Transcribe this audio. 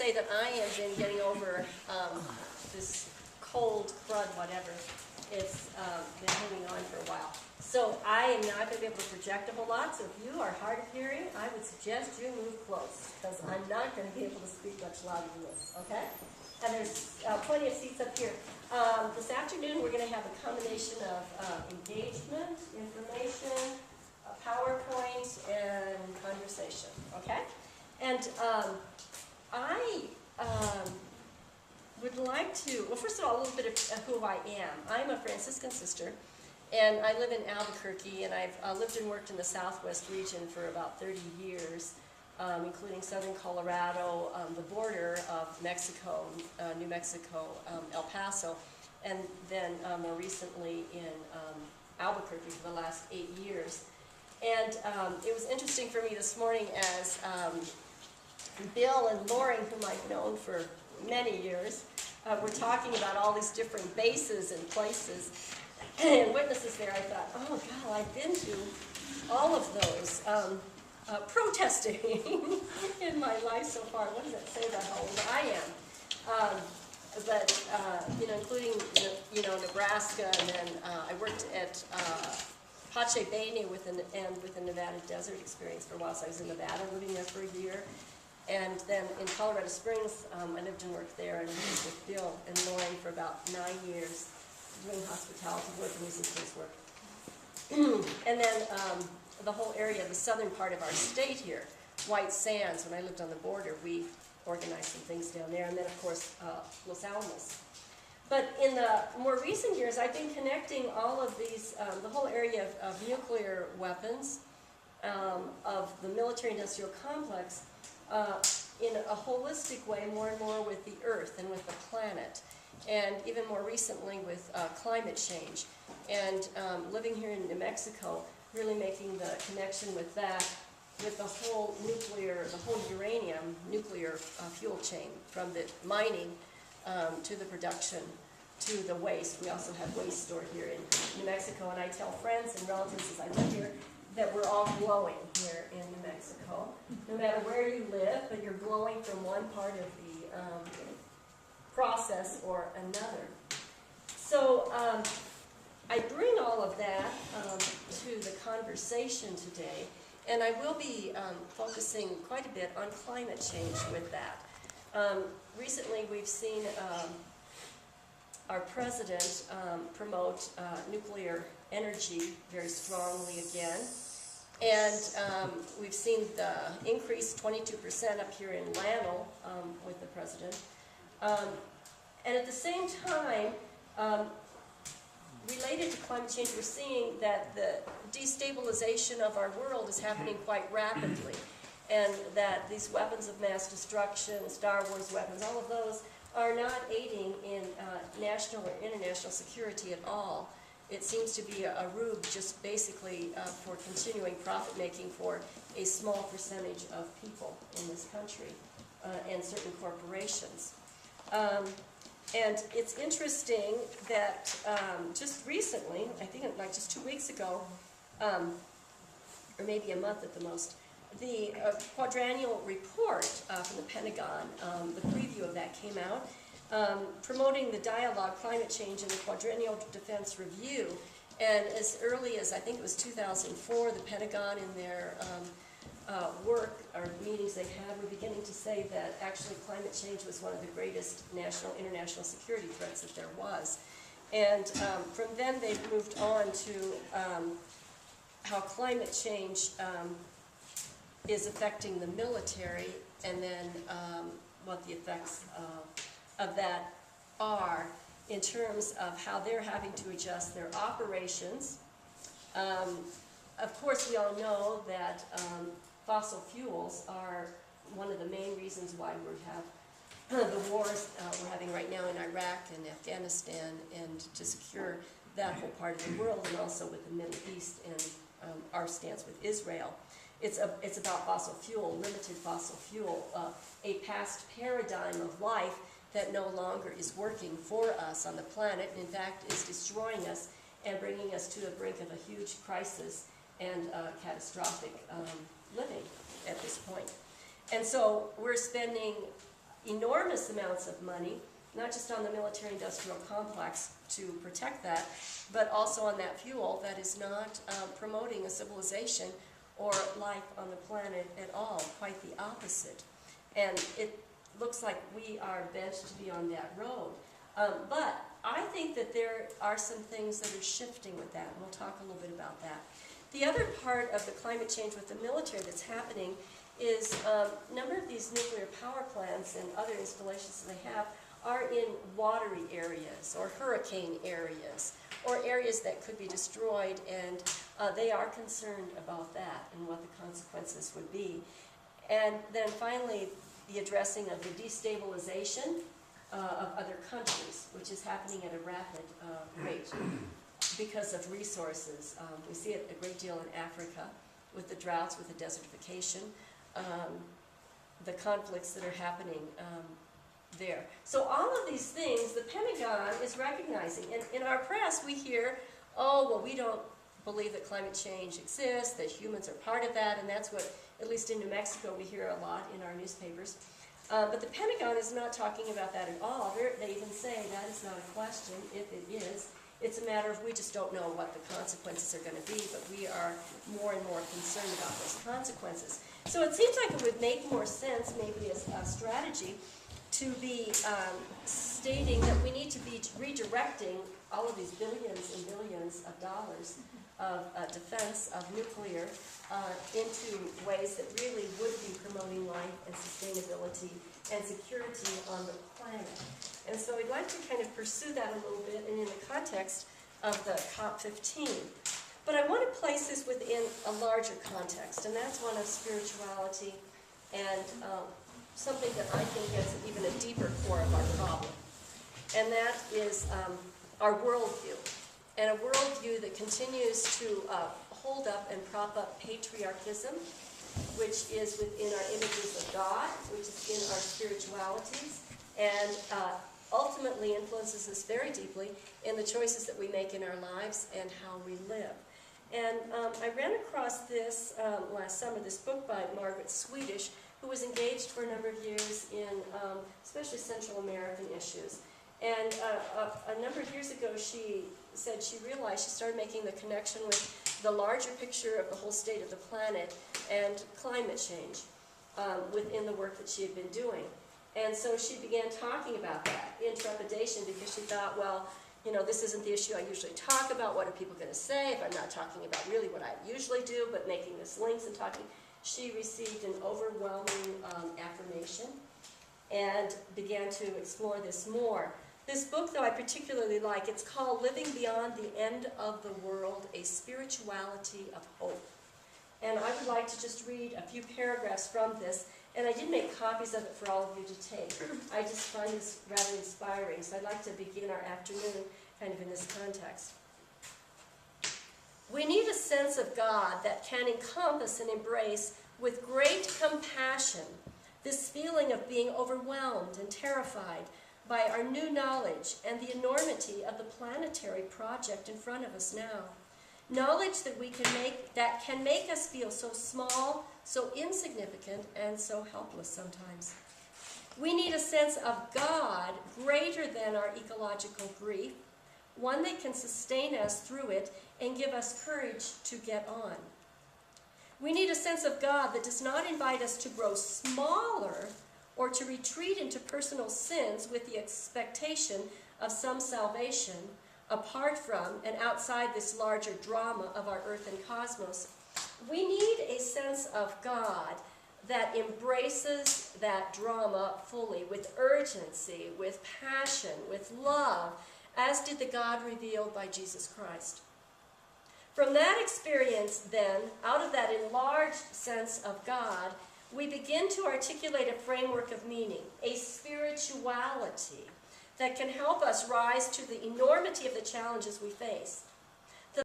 say that I have been getting over this cold, crud, whatever. It's been hanging on for a while. So I am not going to be able to project a whole lot, so if you are hard of hearing, I would suggest you move close, because I'm not going to be able to speak much louder than this, okay? And there's plenty of seats up here. This afternoon we're going to have a combination of engagement, information, PowerPoint, and conversation, okay? And I would like to, well, first of all, a little bit of who I am. I'm a Franciscan sister, and I live in Albuquerque, and I've lived and worked in the Southwest region for about 30 years, including southern Colorado, the border of Mexico, New Mexico, El Paso, and then more recently in Albuquerque for the last 8 years. And it was interesting for me this morning as Bill and Lauren, whom I've known for many years, were talking about all these different bases and places and witnesses there. I thought, oh God, I've been to all of those protesting in my life so far. What does that say about how old I am? But including Nebraska, and then I worked at Pache Bene with the Nevada Desert experience for a while. So I was in Nevada, living there for a year. And then in Colorado Springs, I lived and worked there, and worked with Bill and Lauren for about 9 years, doing hospitality work and resistance work. And then the whole area, the southern part of our state here, White Sands, when I lived on the border, we organized some things down there. And then, of course, Los Alamos. But in the more recent years, I've been connecting all of these, the whole area of nuclear weapons, of the military-industrial complex, in a holistic way, more and more with the Earth and with the planet, and even more recently with climate change. And living here in New Mexico, really making the connection with that, with the whole nuclear, the whole uranium nuclear fuel chain, from the mining to the production to the waste. We also have waste stored here in New Mexico, and I tell friends and relatives as I live here that we're all glowing here in New Mexico, no matter where you live, but you're glowing from one part of the process or another. So I bring all of that to the conversation today, and I will be focusing quite a bit on climate change with that. Recently we've seen our president promote nuclear energy very strongly again. And we've seen the increase 22% up here in Llano with the president. And at the same time, related to climate change, we're seeing that the destabilization of our world is happening quite rapidly. And that these weapons of mass destruction, Star Wars weapons, all of those are not aiding in national or international security at all. It seems to be a rube just basically for continuing profit-making for a small percentage of people in this country and certain corporations. And it's interesting that just recently, I think like just 2 weeks ago, or maybe a month at the most, the quadrennial report from the Pentagon, the preview of that came out, promoting the dialogue, climate change, and the quadrennial defense review. And as early as, I think it was 2004, the Pentagon in their work or meetings they had were beginning to say that actually climate change was one of the greatest national, international security threats that there was. And from then they've moved on to how climate change is affecting the military, and then what the effects of that are in terms of how they're having to adjust their operations. Of course, we all know that fossil fuels are one of the main reasons why we have the wars we're having right now in Iraq and Afghanistan, and to secure that whole part of the world, and also with the Middle East and our stance with Israel. It's about fossil fuel, limited fossil fuel, a past paradigm of life that no longer is working for us on the planet, and in fact is destroying us and bringing us to the brink of a huge crisis and catastrophic living at this point. And so we're spending, enormous amounts of money, not just on the military-industrial complex to protect that, but also on that fuel that is not promoting a civilization or life on the planet at all, quite the opposite. And it looks like we are bent to be on that road. But I think that there are some things that are shifting with that, and we'll talk a little bit about that. The other part of the climate change with the military that's happening is a number of these nuclear power plants and other installations that they have are in watery areas or hurricane areas or areas that could be destroyed, and they are concerned about that and what the consequences would be. And then finally, the addressing of the destabilization of other countries, which is happening at a rapid rate because of resources. We see it a great deal in Africa with the droughts, with the desertification, the conflicts that are happening there. So all of these things, the Pentagon is recognizing. And in our press, we hear, oh, well, we don't believe that climate change exists, that humans are part of that, and that's what, at least in New Mexico, we hear a lot in our newspapers. But the Pentagon is not talking about that at all. They even say that is not a question, if it is. It's a matter of we just don't know what the consequences are going to be, but we are more and more concerned about those consequences. So it seems like it would make more sense, maybe as a strategy, to be stating that we need to be redirecting all of these billions and billions of dollars of defense, of nuclear, into ways that really would be promoting life and sustainability and security on the planet. And so we'd like to kind of pursue that a little bit and in the context of the COP15. But I want to place this within a larger context, and that's one of spirituality and something that I think gets at even a deeper core of our problem. And that is our worldview. And a worldview that continues to hold up and prop up patriarchism, which is within our images of God, which is in our spiritualities, and ultimately influences us very deeply in the choices that we make in our lives and how we live. And I ran across this last summer, this book by Margaret Swedish, who was engaged for a number of years in especially Central American issues. And a number of years ago, she said she realized, she started making the connection with the larger picture of the whole state of the planet and climate change within the work that she had been doing. And so she began talking about that in trepidation, because she thought, well, you know, this isn't the issue I usually talk about. What are people going to say if I'm not talking about really what I usually do, but making this links and talking? She received an overwhelming affirmation and began to explore this more. This book, though, I particularly like. It's called Living Beyond the End of the World, A Spirituality of Hope. And I would like to just read a few paragraphs from this, and I did make copies of it for all of you to take. I just find this rather inspiring, so I'd like to begin our afternoon kind of in this context. We need a sense of God that can encompass and embrace with great compassion this feeling of being overwhelmed and terrified by our new knowledge and the enormity of the planetary project in front of us now. Knowledge that can make us feel so small, so insignificant, and so helpless sometimes. We need a sense of God greater than our ecological grief, one that can sustain us through it and give us courage to get on. We need a sense of God that does not invite us to grow smaller or to retreat into personal sins with the expectation of some salvation apart from and outside this larger drama of our earth and cosmos. We need a sense of God that embraces that drama fully, with urgency, with passion, with love, as did the God revealed by Jesus Christ. From that experience, then, out of that enlarged sense of God, we begin to articulate a framework of meaning, a spirituality that can help us rise to the enormity of the challenges we face.